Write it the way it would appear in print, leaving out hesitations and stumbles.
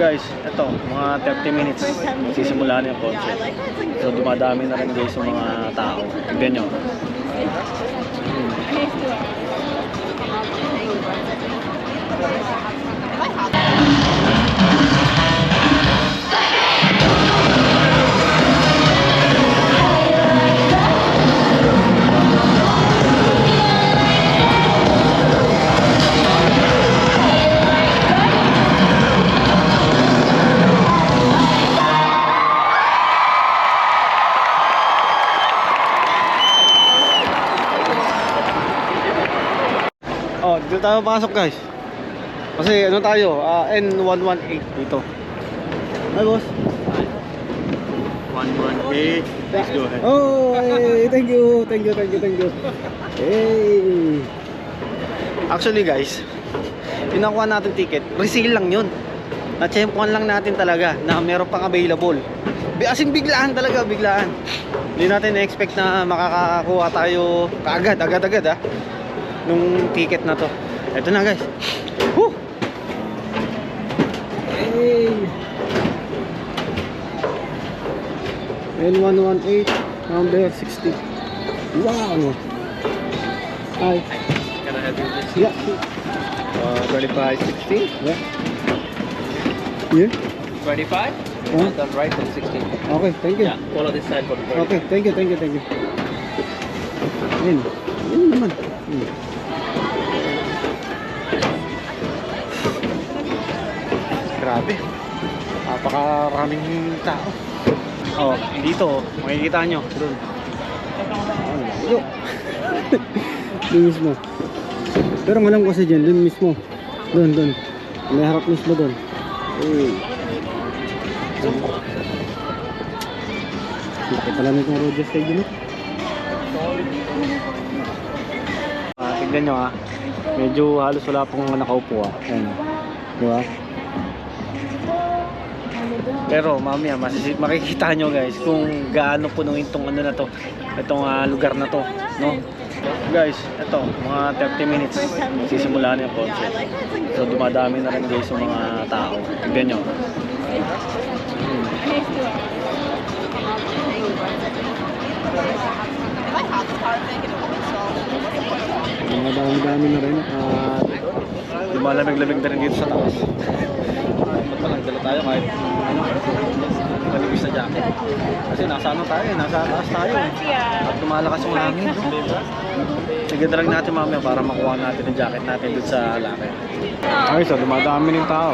guys, ito, mga 30 minutes magsisimula na yung concert. So dumadami na rin guys yung mga tao. Tignan nyo. Oh, dito tayo pasok guys. Kasi ano tayo, N118 dito. Hi boss. 118. Please go ahead. Oh, hey, thank you. Hey. Actually guys, pinakuha natin ticket, resale lang yun. Na-tsempuan lang natin talaga na meron pang available. As in biglaan talaga, biglaan. Hindi natin na-expect na makakakuha tayo kaagad, agad nung ticket na to. Ito na guys. Woo! Hey. N118 number 60. Wow. Hi. Can I help you with this? Yeah. 25, 16? Yeah. Yeah. 25? Huh? On the right and 16. Okay, thank you. Yeah, follow this side for the 30. Okay, thank you. Ayun. Ayun naman. Grabe. Napakaraming tao. Oh, dito, makikita nyo. Doon. Yo. Doon mismo. Pero ang alam ko kasi dyan, doon mismo. Doon. May harap mismo doon. Laki pala nitong Rogers Stadium. Tignan nyo medyo halos wala pong nakaupo Ayan. Diba? Pero mamaya makikita nyo guys kung gaano punuin tong ano na to, itong lugar na to, no? Guys, ito, mga 30 minutes magsisimula na yung concert. So dumadami na rin guys yung mga tao. Tignan nyo. Mga dami na rin. Lumalamig-lamig na rin dito sa taas. Ba't dala tayo kahit malibis na jacket. Kasi nasa ano tayo, nasa taas tayo. At lumalakas yung hangin. Sige na lang natin mamaya para makuha natin yung jacket natin dun sa laki. Okay, so dumadami ng tao.